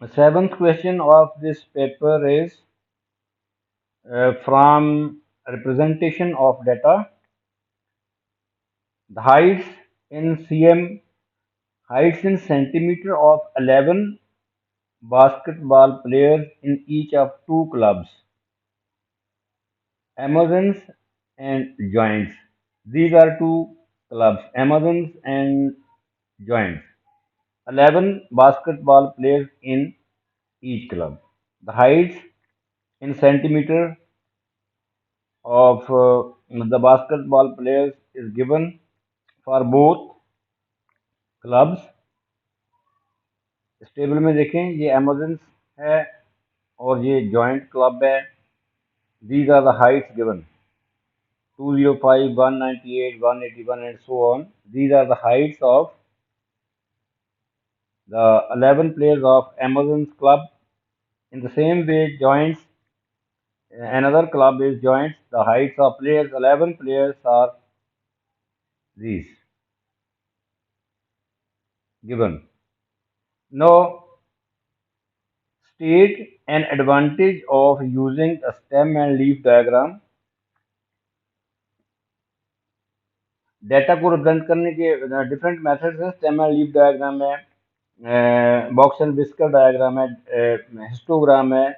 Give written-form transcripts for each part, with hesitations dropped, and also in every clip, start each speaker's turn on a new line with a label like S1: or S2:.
S1: Seventh question of this paper is from representation of data. The heights in centimeter of 11 basketball players in each of two clubs, Amazons and Giants. These are two clubs, Amazons and Giants. 11 basketball players in each club. The heights in centimeter of the basketball players is given for both clubs. इस table में देखें, ये Amazon है और ये joint club है। These are the heights given 205, 198, 181 and so on. These are the heights of the 11 players of Amazon's club. In the same way, joints, another club is joints. The heights of players, 11 players are these given. Now, state an advantage of using a stem and leaf diagram. Data को represent करने के different methods हैं। Stem and leaf diagram है, box and whisker diagram है, histogram है,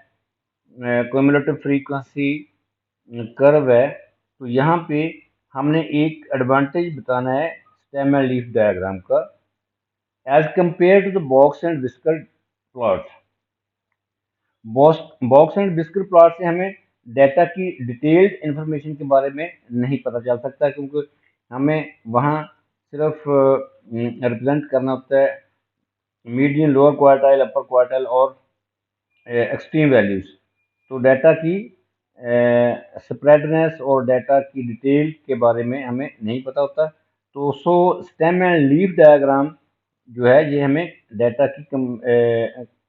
S1: cumulative frequency curve है। तो यहाँ पे हमने एक एडवांटेज बताना है स्टेम एंड लीफ डायग्राम का as compare to the box and whisker plot. Box and whisker plot से हमें डेटा की डिटेल्ड इंफॉर्मेशन के बारे में नहीं पता चल सकता, क्योंकि हमें वहाँ सिर्फ रिप्रेजेंट करना होता है मीडियन, लोअर क्वार्टाइल, अपर क्वार्टाइल और एक्सट्रीम वैल्यूज। तो डेटा की स्प्रेडनेस और डेटा की डिटेल के बारे में हमें नहीं पता होता। तो स्टेम एंड लीफ डायग्राम जो है ये हमें डेटा की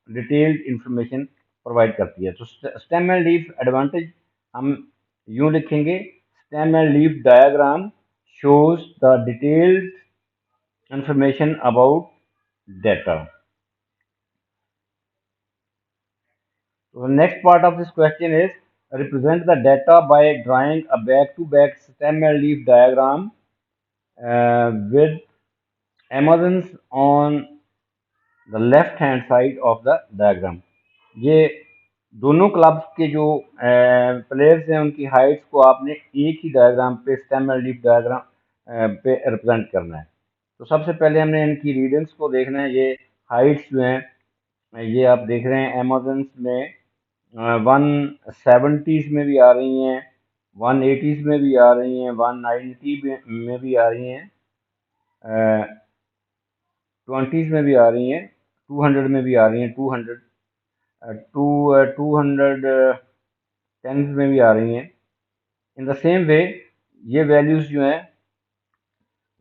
S1: डिटेल्ड इंफॉर्मेशन प्रोवाइड करती है। तो स्टेम एंड लीफ एडवांटेज हम यूं लिखेंगे, stem and leaf diagram shows the detailed information about data. So the next part of this question is represent the data by drawing a back-to-back stem and leaf diagram with Amazons on the left hand side of the diagram. ये दोनों clubs के जो players हैं उनकी Heights को आपने एक ही diagram पे, स्टेम एंड लीफ डायग्राम पे रिप्रेजेंट करना है। तो सबसे पहले हमने इनकी रीडिंग्स को देखना है। ये हाइट्स जो हैं ये आप देख रहे हैं अमेजन्स में 170s में भी आ रही हैं, 180s में भी आ रही हैं, 190 में भी आ रही हैं, 20s में भी आ रही हैं, 200 में भी आ रही हैं, 210 में भी आ रही हैं। इन द सेम वे ये वैल्यूज जो हैं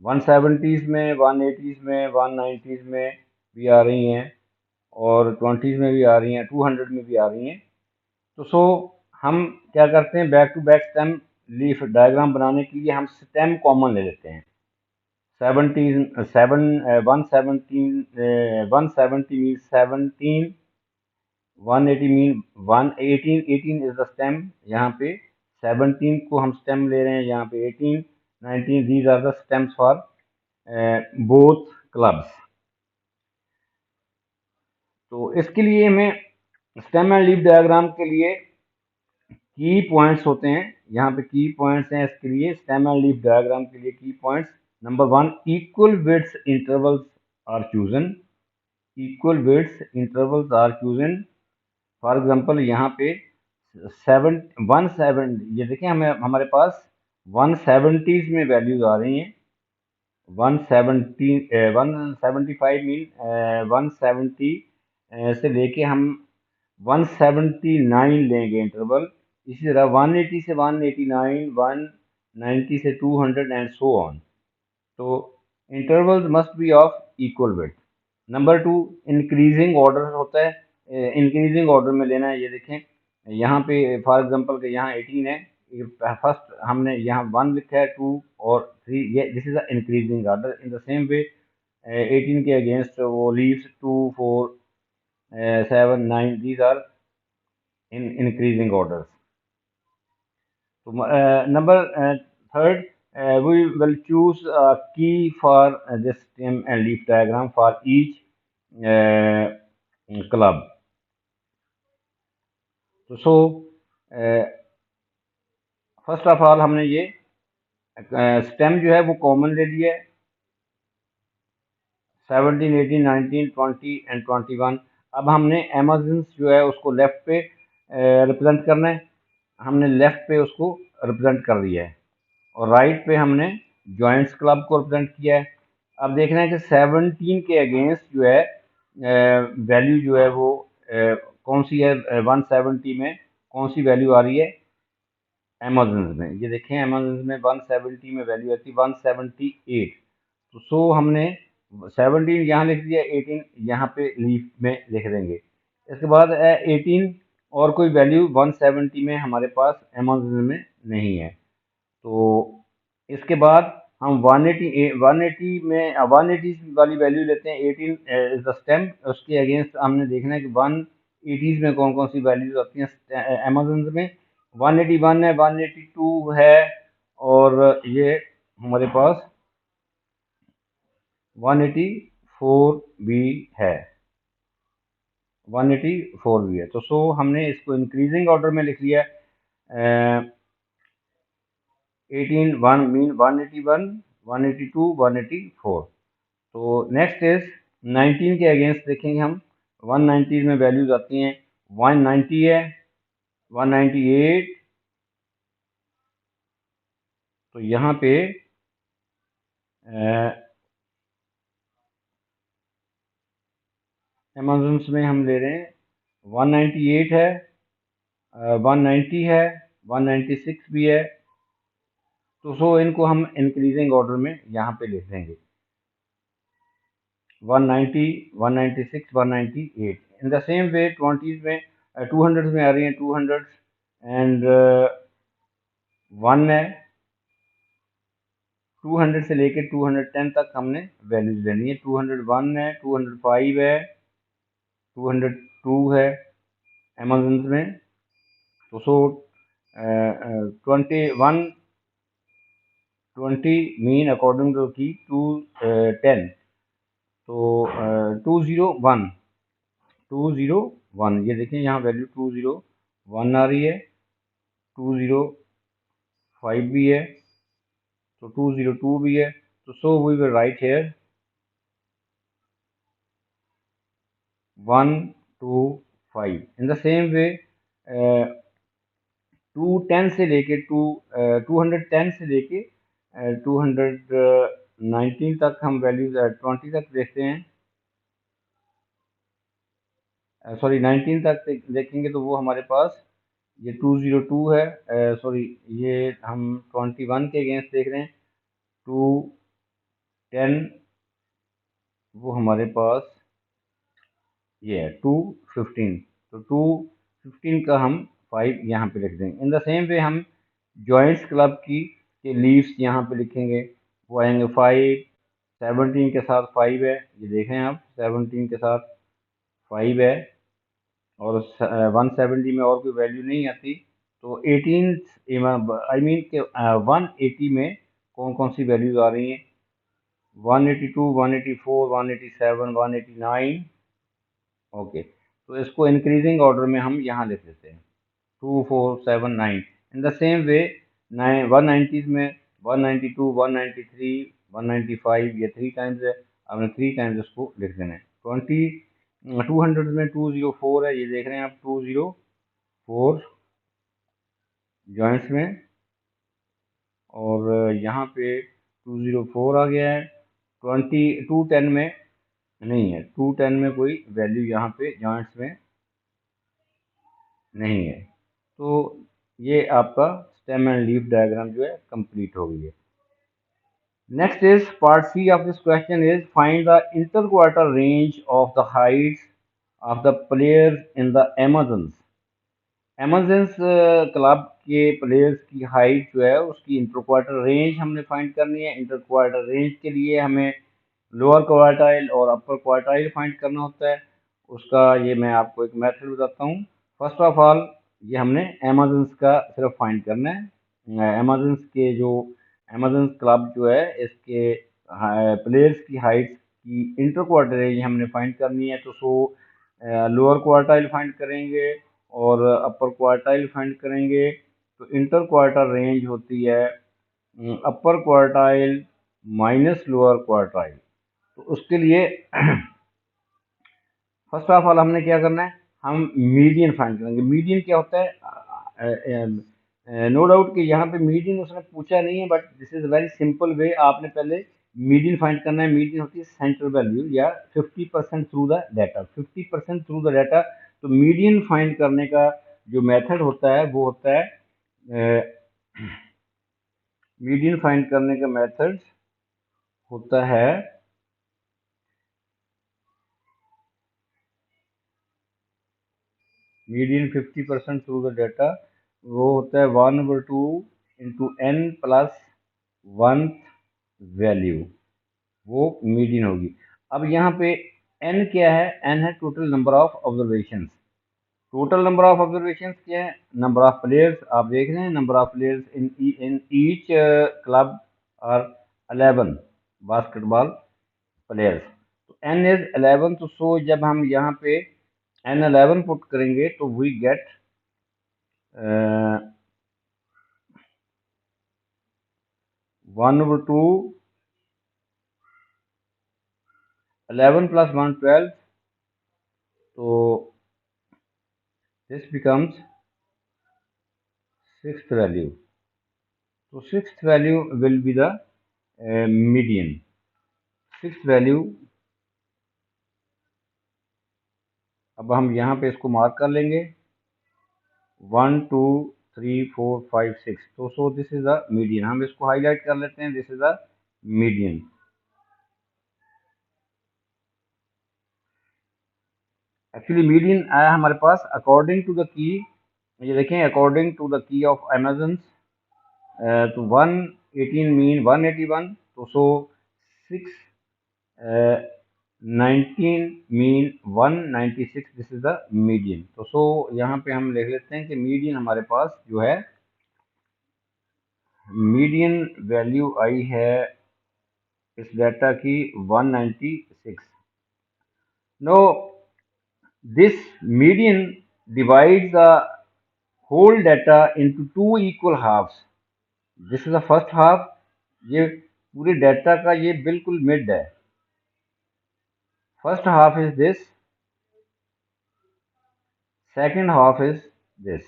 S1: 170s में, 180s में, 190s में भी आ रही हैं और 20s में भी आ रही हैं, 200 में भी आ रही हैं। तो हम क्या करते हैं, back to back stem leaf diagram बनाने के लिए हम स्टेम कॉमन ले लेते हैं। 170 mean 17, 180 mean 118, 18 is the stem. यहाँ पे 17 को हम स्टेम ले रहे हैं, यहाँ पे 18, 19, these are the stems for both clubs. तो इसके लिए हमें स्टेम एंड लीफ डायग्राम के लिए की पॉइंट्स होते हैं। यहाँ पे की पॉइंट्स हैं इसके लिए, स्टेम एंड लीफ डायग्राम के लिए key points. Number 1, equal width intervals are chosen. Equal width intervals are chosen. For example यहाँ पे 17 ये देखें, हमें हमारे पास 170s में वैल्यूज आ रही हैं। 175 मीन 170 से लेके हम 179 लेंगे इंटरवल। इसी तरह 180 से 189, 190 से 200 एंड सो ऑन। तो intervals must be of equal width. Number 2, increasing order होता है, इंक्रीजिंग ऑर्डर में लेना है। ये देखें यहाँ पे फॉर एग्जांपल के यहाँ 18 है, फर्स्ट हमने यहाँ 1 लिखा है, 2 और 3, ये this is the increasing order. In the same वे 18 के अगेंस्ट वो leaves 2, 4 7, 9, these are in increasing orders. So, number third, we will choose a key for this stem and leaf diagram for each uh, club. So, first of all हमने ये stem जो है वो common ले लिया है, 17, 18, 19, 20 and 21। अब हमने एमेजन जो है उसको लेफ्ट पे रिप्रेजेंट करना है, हमने लेफ्ट पे उसको रिप्रेजेंट कर दिया है, और राइट पे हमने जॉइंट्स क्लब को रिप्रेजेंट किया है। अब देखना है कि 17 के अगेंस्ट जो है वैल्यू जो है वो कौन सी है, 170 में कौन सी वैल्यू आ रही है अमेजन में। ये देखें अमेजन में 170 में वैल्यू आती है 178। तो सो हमने 17 यहाँ लिख दिया, 18 यहाँ पे लीफ में लिख देंगे। इसके बाद 18 और कोई वैल्यू 170 में हमारे पास अमेजन में नहीं है। तो इसके बाद हम 180 में 180 वाली वैल्यू लेते हैं, 18 इज द स्टेम। उसके अगेंस्ट हमने देखना है कि 180 में कौन कौन सी वैल्यूज आती हैं अमेजन में। 181 है, 182 है, और ये हमारे पास 184 भी है, 184 भी है। तो सो हमने इसको इंक्रीजिंग ऑर्डर में लिख लिया। 18 1 मीन 181, 182, 184। तो नेक्स्ट इज 19 के अगेंस्ट देखेंगे हम, 190 में वैल्यूज आती हैं, 190 है, 198। तो यहाँ पे अमेजन में हम ले रहे हैं 198 है, 190 है, 196 भी है। तो सो इनको हम इंक्रीजिंग ऑर्डर में यहाँ पे लिख देंगे, 190, 196, 198। इन द सेम वे 20 में 200 में आ रही हैं, 200 एंड 1 है, 200 से लेके 210 तक हमने वैल्यूज लेनी है। 201 है, 205 है, 202 है अमेजन में। तो सो 20 मीन अकॉर्डिंग टू की 210। तो 201, 201 ये देखें यहाँ वैल्यू 201 आ रही है, 205 भी है, तो 202 भी है। तो so we will write here 125। In the same way 210 से लेके 210 से लेके 219 तक हम वैल्यूज 20 तक देखते हैं, सॉरी 19 तक देखेंगे तो वो हमारे पास ये 202 है, सॉरी ये हम 21 के अगेंस्ट देख रहे हैं, 210 वो हमारे पास ये है 215। तो 215 का हम 5 यहाँ पे लिख देंगे। इन द सेम वे हम जॉइंट्स क्लब की के लीव्स यहाँ पे लिखेंगे, वो आएंगे 5, 17 के साथ 5 है, ये देखें आप 17 के साथ 5 है, और 170 में और कोई वैल्यू नहीं आती। तो 18 आई मीन के 180 में कौन कौन सी वैल्यूज आ रही हैं, 182, 184, 187, 189। ओके, तो इसको इंक्रीजिंग ऑर्डर में हम यहाँ लिख देते हैं 2, 4, 7, 9। इन द सेम वे 190 में 192, 193, 195 ये 3 टाइम्स है, आपने 3 टाइम्स इसको लिख देना है। 200 में 204 है, ये देख रहे हैं आप 204 जॉइंट्स में, और यहाँ पे 204 आ गया है। 210 में नहीं है, 210 में कोई वैल्यू यहाँ पे जॉइंट्स में नहीं है। तो ये आपका स्टेम एंड लीफ डायग्राम जो है कंप्लीट हो गई है। Next is part C of this question is find the interquartile range of the heights of the players in the Amazon. Amazon club के प्लेयर्स की हाइट जो है उसकी इंटरक्वार्टर रेंज हमने फाइंड करनी है। इंटरक्वार्टर रेंज के लिए हमें लोअर क्वार्टाइल और अपर क्वार्टाइल फाइंड करना होता है। उसका ये मैं आपको एक मेथड बताता हूँ। फर्स्ट ऑफ ऑल ये हमने अमेज़न्स का सिर्फ फाइंड करना है। अमेज़न्स के जो अमेज़न्स क्लब जो है इसके प्लेयर्स की हाइट की इंटर क्वार्टर रेंज हमने फाइंड करनी है। तो लोअर क्वार्टाइल फाइंड करेंगे और अपर क्वार्टाइल फाइंड करेंगे। तो इंटर क्वार्टर रेंज होती है upper quartile minus lower quartile. तो उसके लिए फर्स्ट ऑफ ऑल हमने क्या करना है, हम मीडियन फाइंड करेंगे। मीडियन क्या होता है, नो डाउट कि यहाँ पे मीडियन उसने पूछा नहीं है, but this is very simple way. आपने पहले मीडियन फाइंड करना है। मीडियन होती है सेंटर वैल्यू या 50% through the data, 50% through the data. तो मीडियन फाइंड करने का जो मेथड होता है वो होता है, मीडियन फाइंड करने का मेथड होता है मीडियन 50% थ्रू द डाटा, वो होता है 1/2 into n plus one value, वो मीडियन होगी। अब यहाँ पे n क्या है, n है total number of observations. Total number of observations क्या है, नंबर ऑफ प्लेयर्स। आप देख रहे हैं number of players in each club और 11 बास्केटबॉल प्लेयर्स। तो n इज 11। तो सो जब हम यहाँ पे n 11 पुट करेंगे तो वी गेट 1/2, 11 plus 1 12। तो this becomes sixth value. So sixth value will be the median. Sixth value, अब हम यहाँ पे इसको मार्क कर लेंगे 1 2 3 4 5 6। तो so this is the median. हम इसको हाईलाइट कर लेते हैं, this is the median. Actually median आया हमारे पास अकॉर्डिंग टू द की। ये देखें, according to the key of Amazon. तो 118 मीन 181। तो so 6 19 mean 196, this is the median. तो सो यहाँ पे हम लिख लेते हैं कि मीडियन हमारे पास जो है, मीडियन वैल्यू आई है इस डाटा की 196। Now this median divide the whole data into two equal halves. This is the first half. ये पूरे डाटा का ये बिल्कुल मिड है। First half is this, second half is this.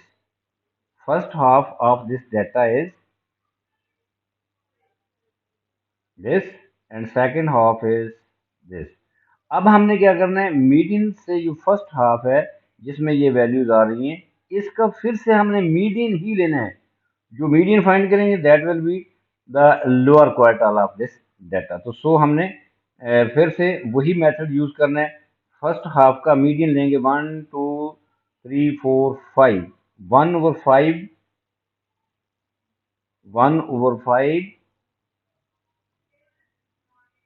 S1: First half of this data is this and second half is this. अब हमने क्या करना है, मीडियन से जो फर्स्ट हाफ है जिसमें ये वैल्यूज आ रही हैं, इसका फिर से हमने मीडियन ही लेना है। जो मीडियन फाइंड करेंगे that will be the lower quartile of this data. तो सो हमने फिर से वही मेथड यूज करना है। फर्स्ट हाफ का मीडियन लेंगे 1 2 3 4 5। 1/5, 1/5,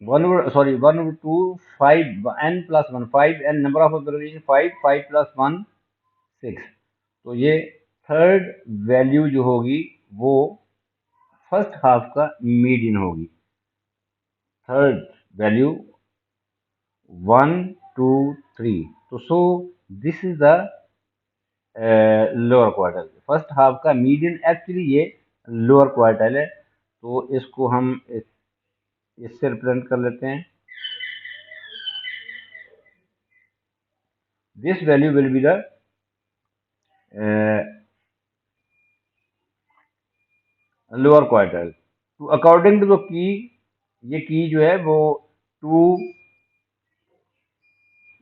S1: 1/2 5 n plus 1 5 n number of observation 5 5 plus 1 6। तो ये थर्ड वैल्यू जो होगी वो फर्स्ट हाफ का मीडियन होगी। Third value 1 2 3। तो so this is the lower quartile. First half का मीडियन एक्चुअली ये लोअर क्वार्टाइल है। तो इसको हम इससे रिप्रेजेंट कर लेते हैं। This value will be the lower quartile. तो अकॉर्डिंग टू द की, ये की जो है वो 2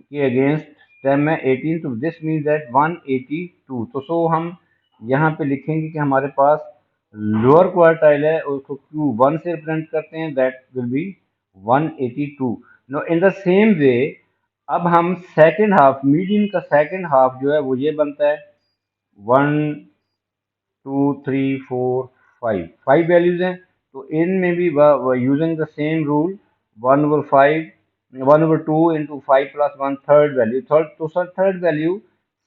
S1: के अगेंस्ट स्टेम है 18। तो दिस मीन्स दैट 182। तो सो हम यहाँ पे लिखेंगे कि हमारे पास लोअर क्वार्टाइल है, उसको क्यू 1 से रिप्रेजेंट करते हैं, that will be 182। No in the same वे अब हम सेकेंड हाफ, मीडियन का सेकेंड हाफ जो है वो ये बनता है 1 2 3 4 5 वैल्यूज हैं। तो इनमें भी using the same rule 1/5 1/2 into 5 plus 1 third value. तो sir third value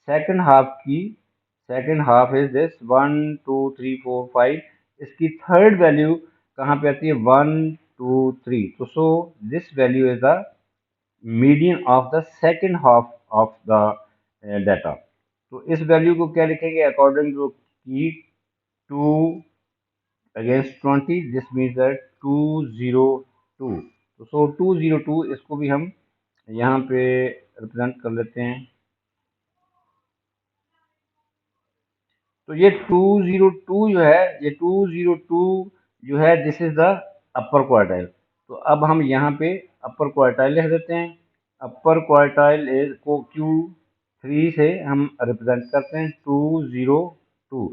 S1: second half की, सेकंड हाफ इज दिस 1 2 3 4 5, इसकी थर्ड वैल्यू कहाँ पे आती है 1 2 3, तो so this value is the median of the second half of the data. तो इस वैल्यू को क्या लिखेंगे अकॉर्डिंग टू की 2 against 20, this means that 202, तो सो 202 इसको भी हम यहाँ पे रिप्रेजेंट कर लेते हैं। तो ये 202 जो है, ये 202 जो है this is the upper quartile. तो अब हम यहाँ पे अपर क्वार्टाइल लिख देते हैं। अपर क्वार्टाइल इज को Q3 से हम रिप्रेजेंट करते हैं 202।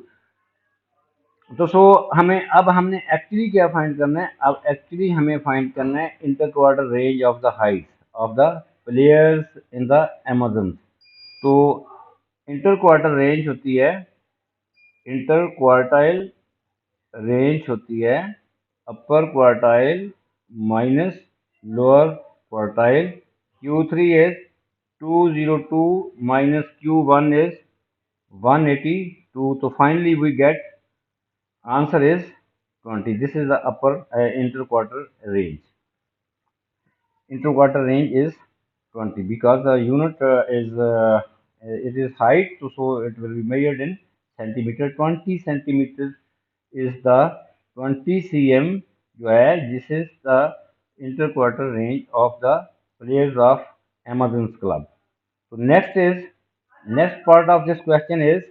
S1: तो सो हमें अब हमने एक्चुअली क्या फाइंड करना है, अब एक्चुअली हमें फाइंड करना है inter quarter range of the height of the players in the Amazon. तो इंटर क्वार्टर रेंज होती है, इंटर क्वार्टाइल रेंज होती है upper quartile minus lower quartile. Q3 is 202 minus Q1 is 182, तो finally we get answer is 20. This is the upper interquarter range. Interquarter range is 20 because the unit is it is height, so it will be measured in centimeter. 20 centimeters is the 20 cm जो है, this is the interquarter range of the players of Amazon's club. So next part of this question is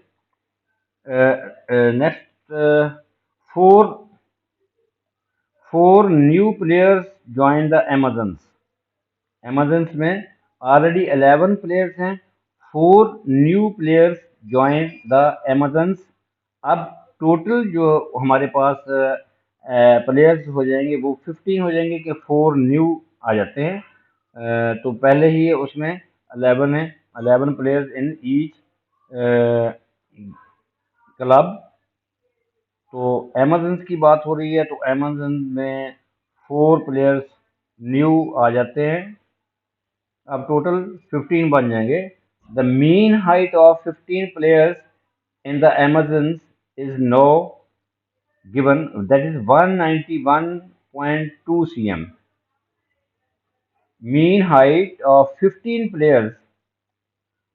S1: next four new players joined the Amazons. Amazons में already 11 players हैं, 4 new players joined the Amazons। अब total जो हमारे पास players हो जाएंगे वो 15 हो जाएंगे कि 4 न्यू आ जाते हैं। तो पहले ही उसमें 11 है, 11 प्लेयर्स इन ईच क्लब। तो अमेजन की बात हो रही है, तो अमेजन में 4 प्लेयर्स न्यू आ जाते हैं। अब टोटल 15 बन जाएंगे। The mean height of 15 players in the Amazon is no given, that is 191.2 cm। Mean height of 15 players,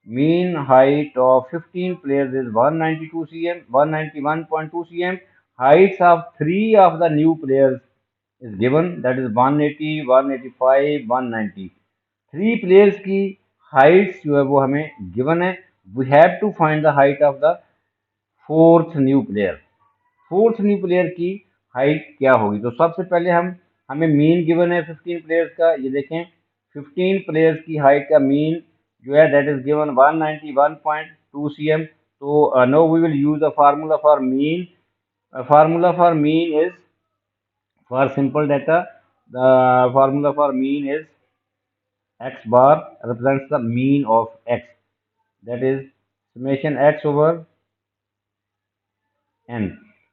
S1: mean height of 15 players is 192 cm, 191.2 cm. Heights of 3 of the new players is given, that is 180, 185, 190। 3 players की heights जो है वो हमें given है। We have to find the height of the fourth new player। Fourth new player की height क्या होगी? तो सबसे पहले हमें मीन गिवन है 15 प्लेयर्स का। ये देखें 15 प्लेयर्स की हाइट का मीन जो है दैट इज गिवन 191.2 cm। तो now we will use the formula for mean. Formula for mean is for simple data, the formula for mean is x bar represents the mean of x, that is summation x over n।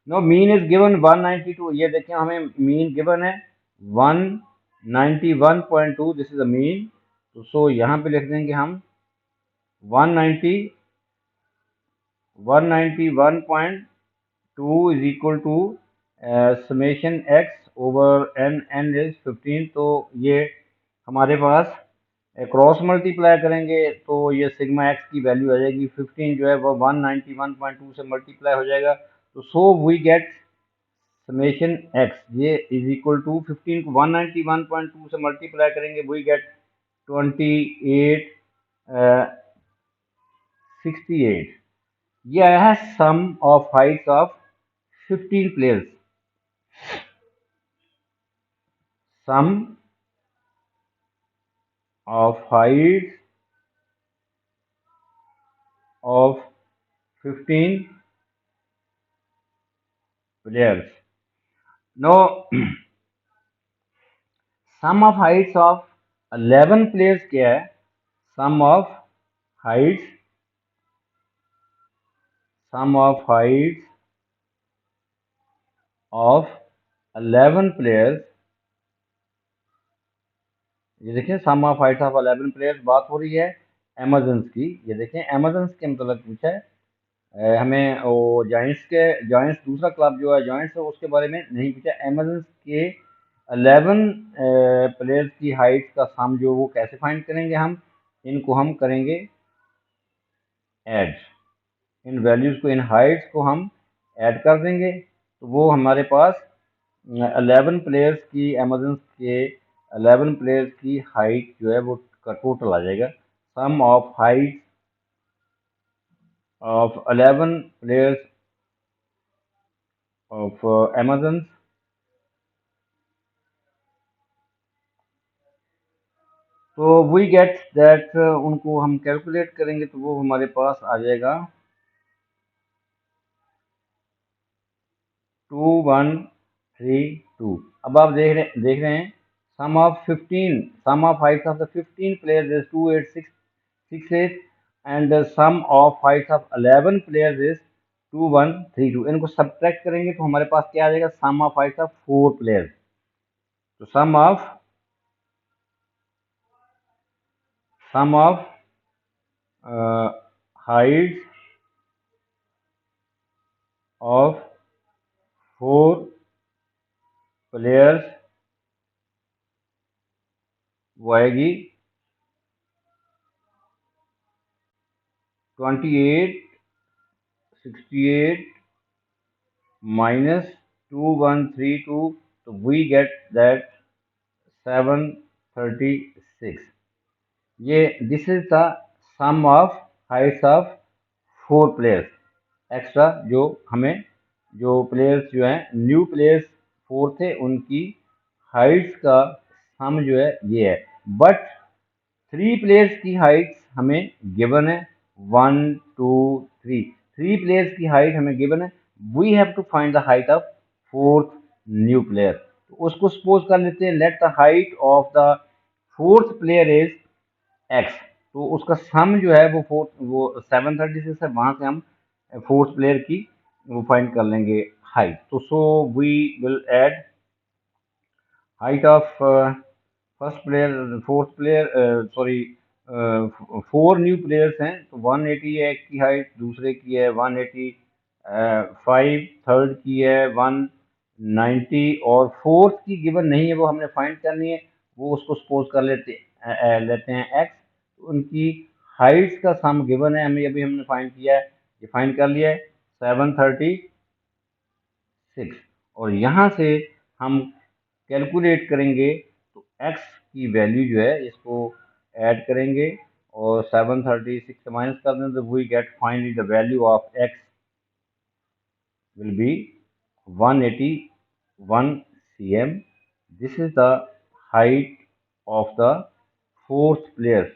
S1: Now mean is given 192, ये देखें हमें mean given है 191.2, this is the mean. तो so यहाँ पे लिख देंगे हम 190 191.2 is equal to summation x over n, n is 15। तो ये हमारे पास क्रॉस मल्टीप्लाई करेंगे तो ये सिग्मा एक्स की वैल्यू आ जाएगी। 15 जो है वो 191.2 से मल्टीप्लाई हो जाएगा। तो so we get summation X, ये इज इक्वल टू 15 को 191.2 से मल्टीप्लाई करेंगे, वी गेट 2868। ये आया है sum of heights of 15 players. Sum of heights of 15 players. No sum of heights of 11 players क्या है? Sum of heights, sum of heights of 11 players ये देखें sum of heights of 11 players, बात हो रही है अमेजन्स की। ये देखें अमेजन्स के मतलब पूछा है। हमें वो जॉइंट्स दूसरा क्लब जो है जॉइंट्स है उसके बारे में नहीं पूछा। अमेजन्स के 11 प्लेयर्स की हाइट का सम जो वो कैसे फाइंड करेंगे हम, इनको हम करेंगे ऐड, इन वैल्यूज को इन हाइट्स को हम ऐड कर देंगे तो वो हमारे पास 11 प्लेयर्स की अमेजन्स के 11 प्लेयर्स की हाइट जो है वो का टोटल आ जाएगा। Sum of height of 11 players of Amazons, तो वी गेट दैट, उनको हम कैलकुलेट करेंगे तो वो हमारे पास आ जाएगा 2132। अब आप देख रहे हैं sum of heights of the 15 players is 28668 and sum of heights of 11 players is 2132। इनको सब्ट्रैक्ट करेंगे तो हमारे पास क्या आ जाएगा, sum of heights of 4 players. तो सम ऑफ हाइट्स ऑफ 4 प्लेयर्स वो आएगी 2868 minus 2132, so we get that 736। ये this is the sum of heights of 4 players extra, जो हमें जो प्लेयर्स जो हैं न्यू प्लेयर्स 4 थे उनकी हाइट्स का सम जो है ये है। बट 3 प्लेयर्स की हाइट्स हमें गिवन है, 1 2 3, 3 प्लेयर्स की हाइट हमें गिवन है। We have to find the height of fourth new player. तो उसको सपोज कर लेते हैं, let the height of the fourth player is X. तो उसका सम जो है वो 736 है, वहां से हम फोर्थ प्लेयर की वो फाइंड कर लेंगे हाइट। तो so we will add height of first player fourth player, sorry 4 new players हैं तो 180 है एक की हाइट, दूसरे की है 185, थर्ड की है 190 और फोर्थ की गिवन नहीं है, वो हमने फाइंड करनी है। वो उसको सपोज कर लेते हैं एक्स। तो उनकी हाइट्स का सम गिवन है हमें, अभी हमने फाइंड किया है, ये फाइंड कर लिया है 736। और यहाँ से हम कैलकुलेट करेंगे तो x की वैल्यू जो है इसको ऐड करेंगे और 736 से माइनस कर दें तो we get finally the value of x will be 181 cm. This is the height of the fourth player.